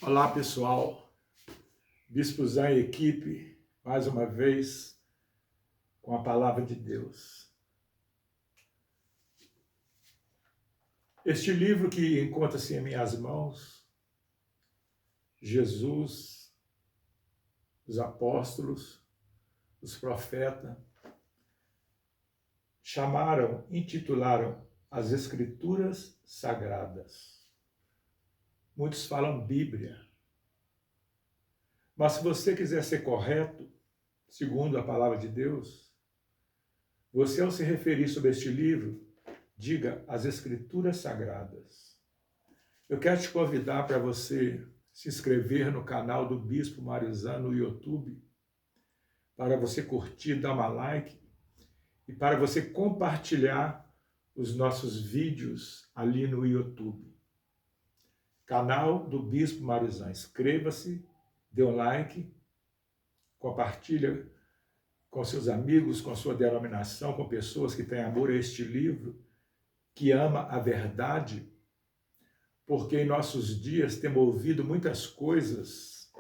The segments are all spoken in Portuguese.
Olá, pessoal. Bispo Zan e equipe, mais uma vez, com a palavra de Deus. Este livro que encontra-se em minhas mãos, Jesus, os apóstolos, os profetas, intitularam as Escrituras Sagradas. Muitos falam Bíblia. Mas se você quiser ser correto, segundo a palavra de Deus, você, ao se referir sobre este livro, diga as Escrituras Sagradas. Eu quero te convidar para você se inscrever no canal do Bispo Mário Zan no YouTube, para você curtir, dar uma like e para você compartilhar os nossos vídeos ali no YouTube. Canal do Bispo Mário Zan. Inscreva-se, dê um like, compartilha com seus amigos, com sua denominação, com pessoas que têm amor a este livro, que ama a verdade, porque em nossos dias temos ouvido muitas coisas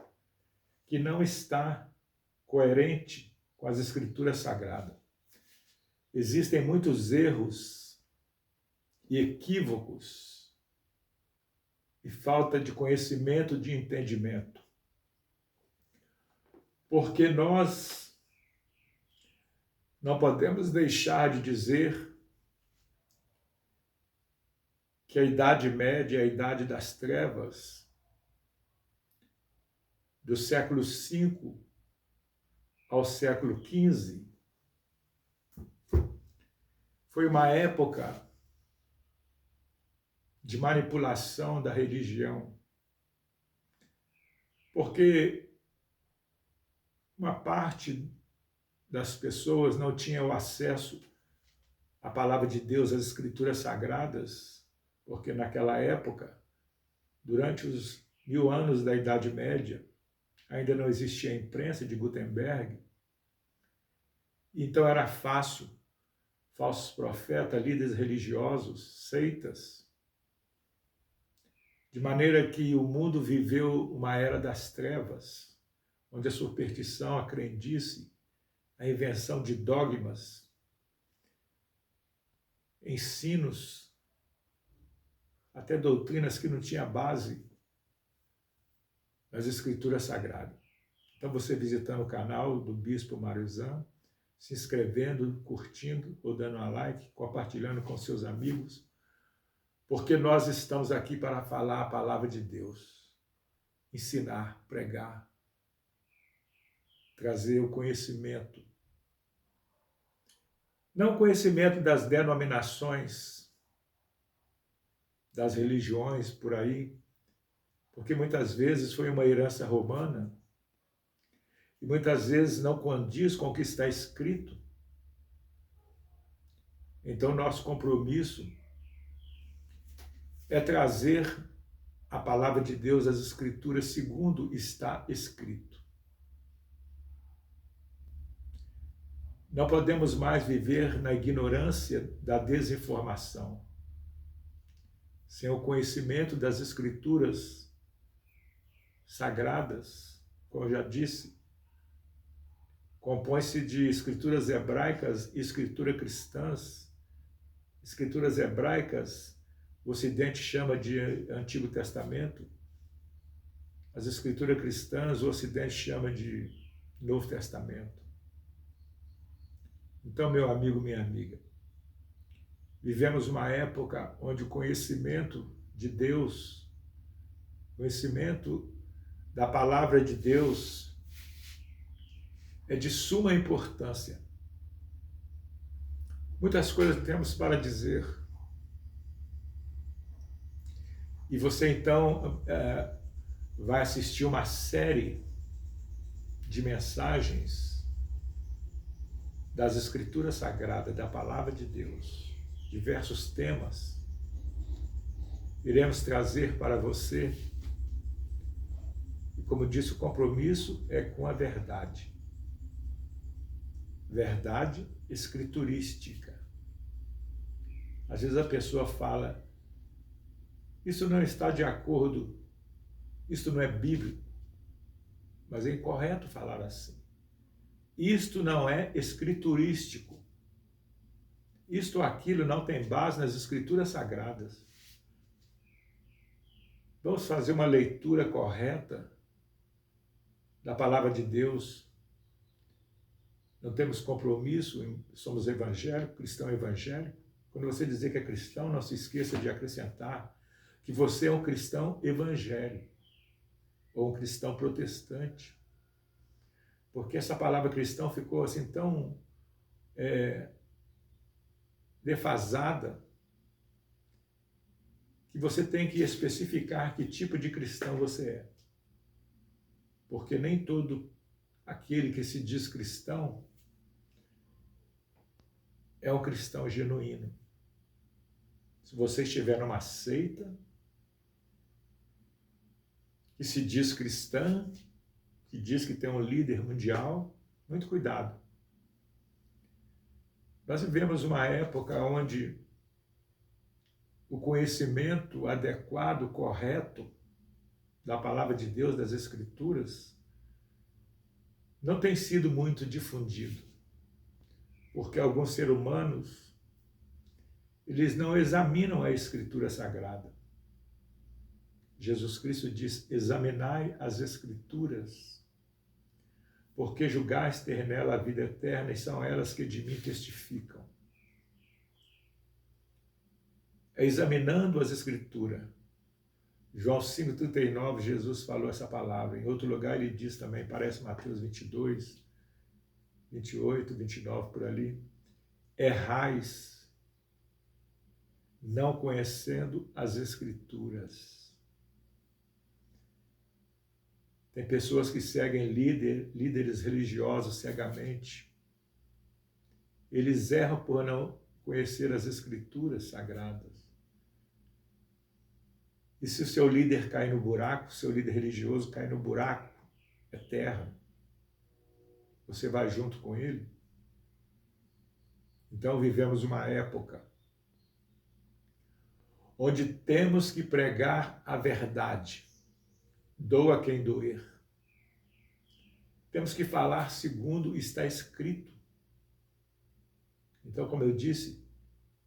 que não está coerente com as Escrituras Sagradas. Existem muitos erros e equívocos e falta de conhecimento, de entendimento. Porque nós não podemos deixar de dizer que a Idade Média é a Idade das Trevas, do século V ao século XV, foi uma época de manipulação da religião, porque uma parte das pessoas não tinha o acesso à palavra de Deus, às Escrituras Sagradas, porque naquela época, durante os 1000 anos da Idade Média, ainda não existia a imprensa de Gutenberg, então era fácil falsos profetas, líderes religiosos, seitas, de maneira que o mundo viveu uma era das trevas, onde a superstição, a crendice, a invenção de dogmas, ensinos, até doutrinas que não tinham base nas Escrituras Sagradas. Então, você visitando o canal do Bispo Mário Zan, se inscrevendo, curtindo ou dando um like, compartilhando com seus amigos, porque nós estamos aqui para falar a palavra de Deus, ensinar, pregar, trazer o conhecimento. Não o conhecimento das denominações, das religiões por aí, porque muitas vezes foi uma herança romana e muitas vezes não condiz com o que está escrito. Então, nosso compromisso é trazer a palavra de Deus, as Escrituras, segundo está escrito. Não podemos mais viver na ignorância da desinformação. Sem o conhecimento das Escrituras sagradas, como eu já disse, compõe-se de escrituras hebraicas e escrituras cristãs. Escrituras hebraicas, o Ocidente chama de Antigo Testamento. As escrituras cristãs, o Ocidente chama de Novo Testamento. Então, meu amigo, minha amiga, vivemos uma época onde o conhecimento de Deus, conhecimento da palavra de Deus é de suma importância. Muitas coisas temos para dizer. E você, então, vai assistir uma série de mensagens das Escrituras Sagradas, da Palavra de Deus, diversos temas. Iremos trazer para você, e como disse, o compromisso é com a verdade. Verdade escriturística. Às vezes a pessoa fala, isso não está de acordo Isto não é bíblico, mas é incorreto falar assim. Isto não é escriturístico. Isto ou aquilo não tem base nas escrituras sagradas. Vamos fazer uma leitura correta da palavra de Deus. Não temos compromisso, somos evangélicos, cristão evangélico. Quando você dizer que é cristão, não se esqueça de acrescentar que você é um cristão evangélico ou um cristão protestante. Porque essa palavra cristão ficou assim tão defasada que você tem que especificar que tipo de cristão você é. Porque nem todo aquele que se diz cristão é um cristão genuíno. Se você estiver numa seita que se diz cristã, que diz que tem um líder mundial, muito cuidado. Nós vivemos uma época onde o conhecimento adequado, correto da palavra de Deus, das Escrituras, não tem sido muito difundido, porque alguns seres humanos, eles não examinam a Escritura Sagrada. Jesus Cristo diz, examinai as Escrituras, porque julgais ter nela a vida eterna, e são elas que de mim testificam. É examinando as Escrituras. João 5,39, Jesus falou essa palavra. Em outro lugar ele diz também, parece Mateus 22, 28, 29, por ali. Errais, não conhecendo as Escrituras. Tem pessoas que seguem líderes religiosos cegamente. Eles erram por não conhecer as Escrituras sagradas. E se o seu líder cair no buraco, o seu líder religioso cair no buraco eterno, você vai junto com ele? Então vivemos uma época onde temos que pregar a verdade, doa quem doer. Temos que falar segundo está escrito. Então, como eu disse,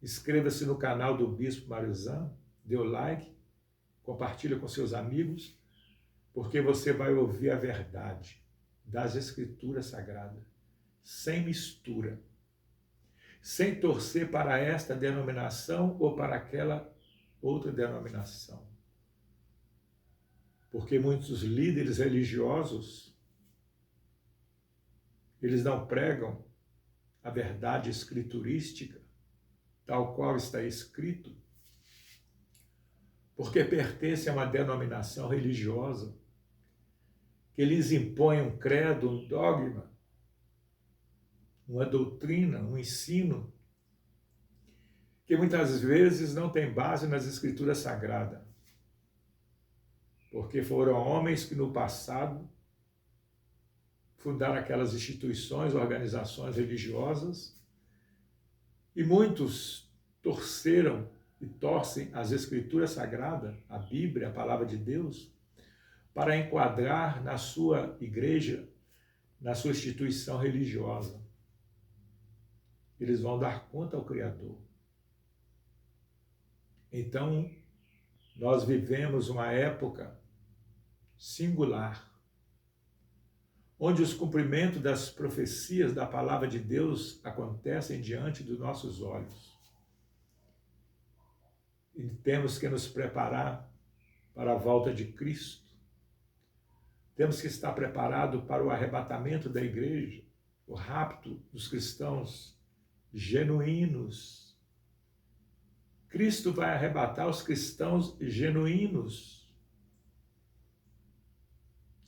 inscreva-se no canal do Bispo Mariozano, dê o like, compartilha com seus amigos, porque você vai ouvir a verdade das Escrituras Sagradas, sem mistura, sem torcer para esta denominação ou para aquela outra denominação. Porque muitos líderes religiosos, eles não pregam a verdade escriturística, tal qual está escrito, porque pertence a uma denominação religiosa que lhes impõe um credo, um dogma, uma doutrina, um ensino, que muitas vezes não tem base nas Escrituras Sagradas, porque foram homens que no passado fundaram aquelas instituições, organizações religiosas, e muitos torceram e torcem as Escrituras Sagradas, a Bíblia, a Palavra de Deus, para enquadrar na sua igreja, na sua instituição religiosa. Eles vão dar conta ao Criador. Então, nós vivemos uma época singular, onde os cumprimentos das profecias da Palavra de Deus acontecem diante dos nossos olhos. E temos que nos preparar para a volta de Cristo. Temos que estar preparados para o arrebatamento da igreja, o rapto dos cristãos genuínos. Cristo vai arrebatar os cristãos genuínos.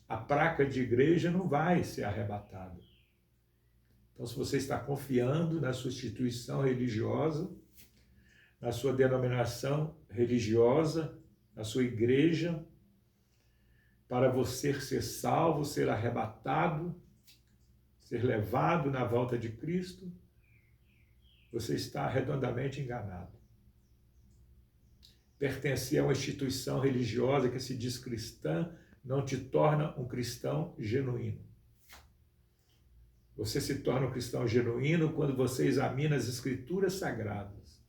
A placa de igreja não vai ser arrebatada. Então, se você está confiando na sua instituição religiosa, na sua denominação religiosa, na sua igreja, para você ser salvo, ser arrebatado, ser levado na volta de Cristo, você está redondamente enganado. Pertencer a uma instituição religiosa que se diz cristã não te torna um cristão genuíno. Você se torna um cristão genuíno quando você examina as Escrituras Sagradas.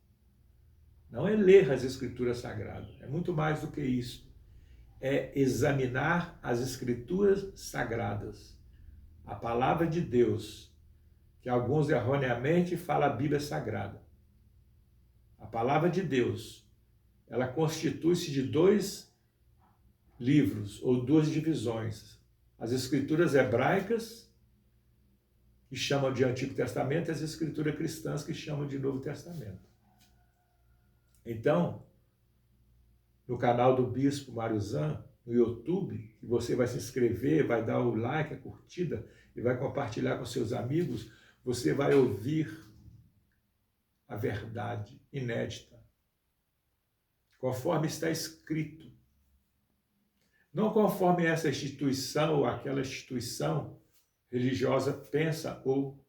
Não é ler as Escrituras Sagradas, é muito mais do que isso. É examinar as Escrituras Sagradas. A palavra de Deus, que alguns erroneamente falam a Bíblia Sagrada. A palavra de Deus, ela constitui-se de 2 livros ou 2 divisões. As Escrituras hebraicas, que chamam de Antigo Testamento, e as Escrituras cristãs, que chamam de Novo Testamento. Então, no canal do Bispo Mário Zan, no YouTube, que você vai se inscrever, vai dar o like, a curtida e vai compartilhar com seus amigos, você vai ouvir a verdade inédita, conforme está escrito. Não conforme essa instituição ou aquela instituição religiosa pensa ou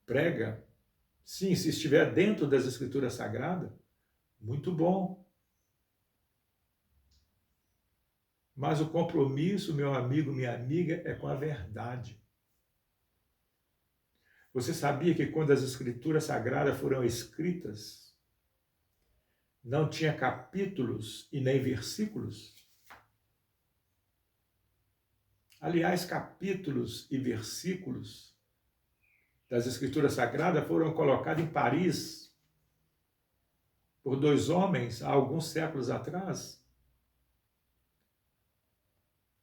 prega. Sim, se estiver dentro das Escrituras Sagradas, muito bom. Mas o compromisso, meu amigo, minha amiga, é com a verdade. Você sabia que quando as Escrituras Sagradas foram escritas, não tinha capítulos e nem versículos? Aliás, capítulos e versículos das Escrituras Sagradas foram colocados em Paris por 2 homens há alguns séculos atrás.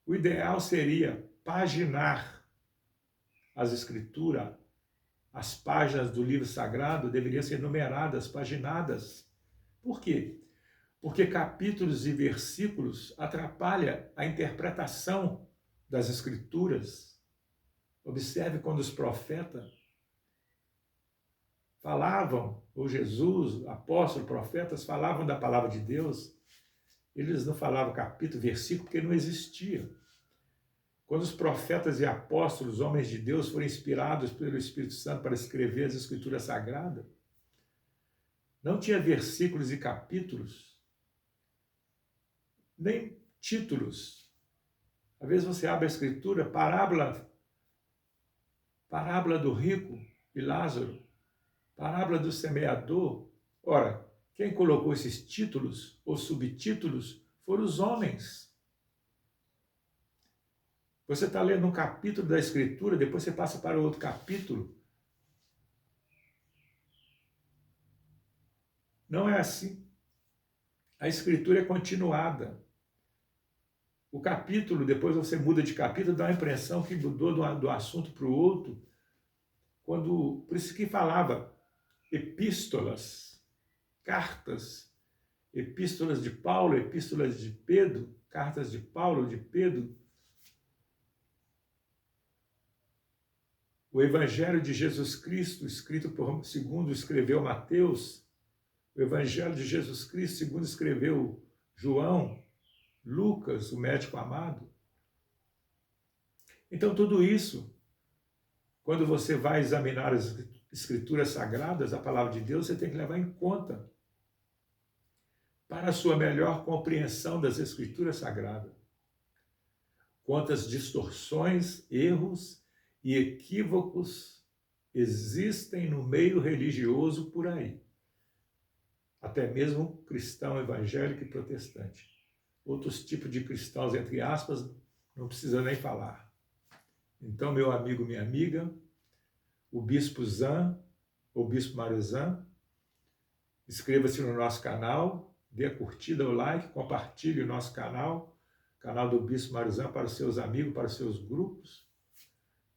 O ideal seria paginar as Escrituras. As páginas do livro sagrado deveriam ser numeradas, paginadas. Por quê? Porque capítulos e versículos atrapalham a interpretação das Escrituras. Observe quando os profetas falavam, ou Jesus, apóstolos, profetas, falavam da palavra de Deus, eles não falavam capítulo, versículo, porque não existia. Quando os profetas e apóstolos, homens de Deus, foram inspirados pelo Espírito Santo para escrever as Escrituras Sagradas, não tinha versículos e capítulos, nem títulos. Às vezes você abre a Escritura, parábola do rico e Lázaro, parábola do semeador. Ora, quem colocou esses títulos ou subtítulos foram os homens. Você está lendo um capítulo da Escritura, depois você passa para outro capítulo. Não é assim. A Escritura é continuada. O capítulo, depois você muda de capítulo, dá a impressão que mudou do assunto para o outro. Por isso que falava epístolas, cartas, epístolas de Paulo, epístolas de Pedro, cartas de Paulo, de Pedro. O Evangelho de Jesus Cristo, escrito segundo escreveu Mateus, o Evangelho de Jesus Cristo, segundo escreveu João, Lucas, o médico amado. Então, tudo isso, quando você vai examinar as Escrituras Sagradas, a palavra de Deus, você tem que levar em conta para a sua melhor compreensão das Escrituras Sagradas. Quantas distorções, erros e equívocos existem no meio religioso por aí. Até mesmo cristão evangélico e protestante. Outros tipos de cristãos, entre aspas, não precisa nem falar. Então, meu amigo, minha amiga, o Bispo Zan, o Bispo Mário Zan, inscreva-se no nosso canal, dê a curtida, o like, compartilhe o nosso canal do Bispo Mário Zan para os seus amigos, para os seus grupos,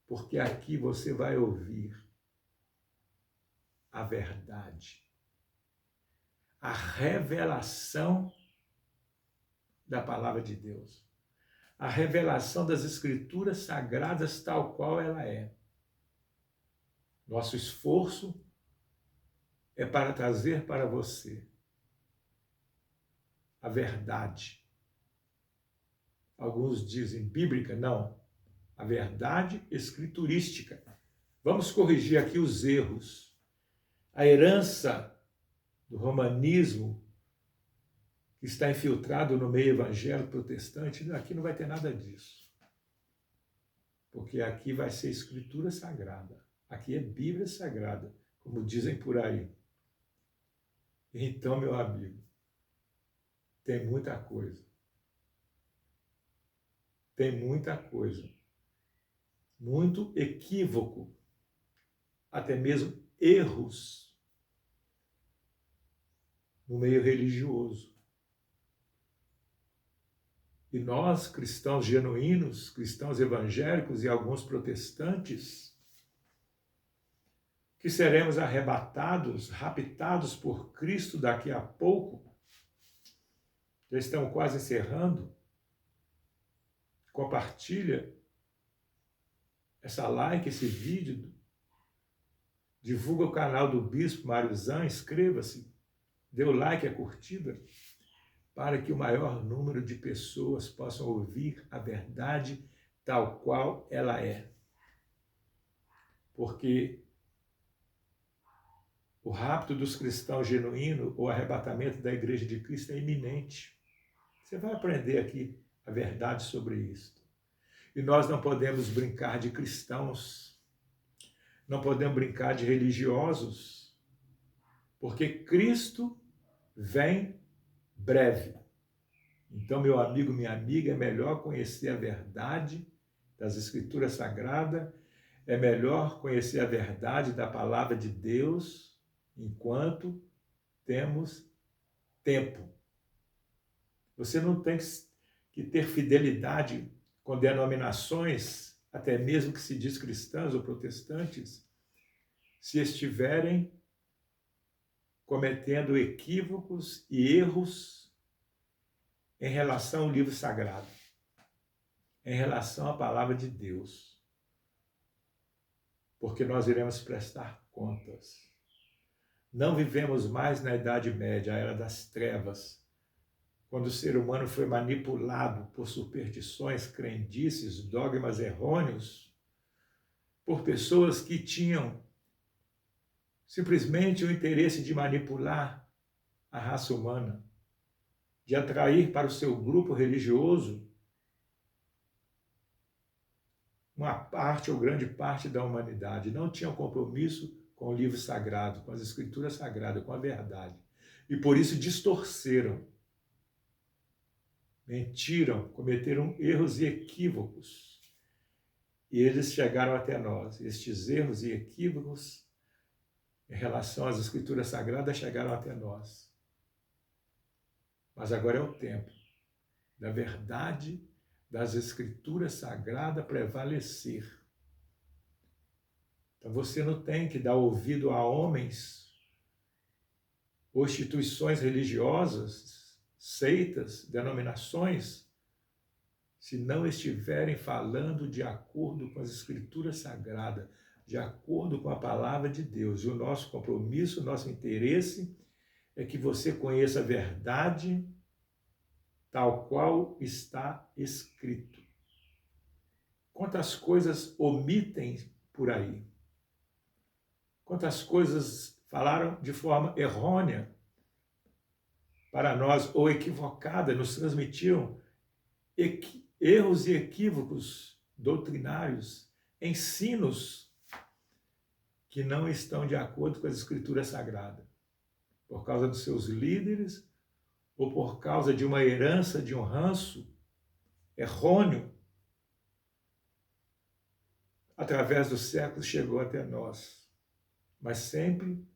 porque aqui você vai ouvir a verdade, a revelação da palavra de Deus, a revelação das Escrituras Sagradas tal qual ela é. Nosso esforço é para trazer para você a verdade. Alguns dizem bíblica, não. A verdade escriturística. Vamos corrigir aqui os erros. A herança do romanismo que está infiltrado no meio evangélico protestante, aqui não vai ter nada disso. Porque aqui vai ser escritura sagrada. Aqui é Bíblia sagrada, como dizem por aí. Então, meu amigo, tem muita coisa. Tem muita coisa. Muito equívoco. Até mesmo erros no meio religioso. E nós, cristãos genuínos, cristãos evangélicos e alguns protestantes, que seremos arrebatados, raptados por Cristo daqui a pouco, já estamos quase encerrando, compartilha essa like, esse vídeo, divulga o canal do Bispo Mário Zan, inscreva-se, dê o like, a curtida, para que o maior número de pessoas possam ouvir a verdade tal qual ela é. Porque o rapto dos cristãos genuínos, o arrebatamento da Igreja de Cristo é iminente. Você vai aprender aqui a verdade sobre isso. E nós não podemos brincar de cristãos, não podemos brincar de religiosos, porque Cristo vem breve. Então, meu amigo, minha amiga, é melhor conhecer a verdade das Escrituras Sagradas, é melhor conhecer a verdade da Palavra de Deus enquanto temos tempo. Você não tem que ter fidelidade com denominações, até mesmo que se diz cristãs ou protestantes, se estiverem cometendo equívocos e erros em relação ao livro sagrado, em relação à palavra de Deus. Porque nós iremos prestar contas. Não vivemos mais na Idade Média, a Era das Trevas, quando o ser humano foi manipulado por superstições, crendices, dogmas errôneos, por pessoas que tinham simplesmente o interesse de manipular a raça humana, de atrair para o seu grupo religioso uma parte ou grande parte da humanidade. Não tinham compromisso com o livro sagrado, com as escrituras sagradas, com a verdade. E por isso distorceram, mentiram, cometeram erros e equívocos. E eles chegaram até nós. Estes erros e equívocos em relação às escrituras sagradas chegaram até nós. Mas agora é o tempo da verdade das escrituras sagradas prevalecer. Então você não tem que dar ouvido a homens ou instituições religiosas, seitas, denominações, se não estiverem falando de acordo com as escrituras sagradas, de acordo com a palavra de Deus. E o nosso compromisso, o nosso interesse é que você conheça a verdade tal qual está escrito. Quantas coisas omitem por aí? Quantas coisas falaram de forma errônea para nós, ou equivocada, nos transmitiram erros e equívocos doutrinários, ensinos que não estão de acordo com as Escrituras Sagradas, por causa dos seus líderes ou por causa de uma herança, de um ranço errôneo, através dos séculos chegou até nós. Mas sempre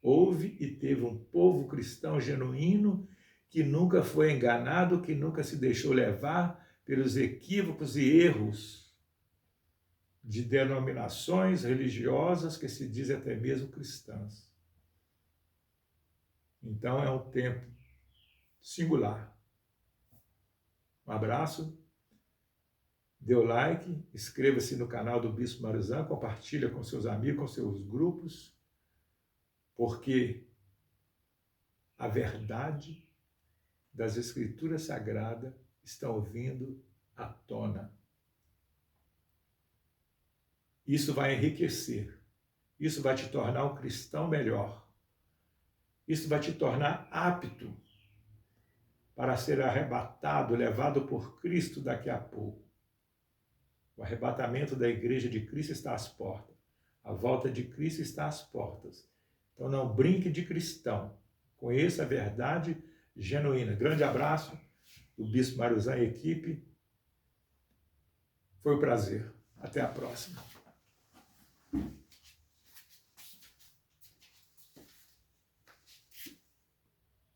houve e teve um povo cristão genuíno que nunca foi enganado, que nunca se deixou levar pelos equívocos e erros de denominações religiosas que se dizem até mesmo cristãs. Então é um tempo singular. Um abraço, dê o like, inscreva-se no canal do Bispo Mário Zan, compartilha com seus amigos, com seus grupos, porque a verdade das Escrituras Sagradas estão vindo à tona. Isso vai enriquecer, isso vai te tornar um cristão melhor, isso vai te tornar apto para ser arrebatado, levado por Cristo daqui a pouco. O arrebatamento da igreja de Cristo está às portas. A volta de Cristo está às portas. Então não brinque de cristão. Conheça a verdade genuína. Grande abraço do Bispo Mariozan e equipe. Foi um prazer. Até a próxima.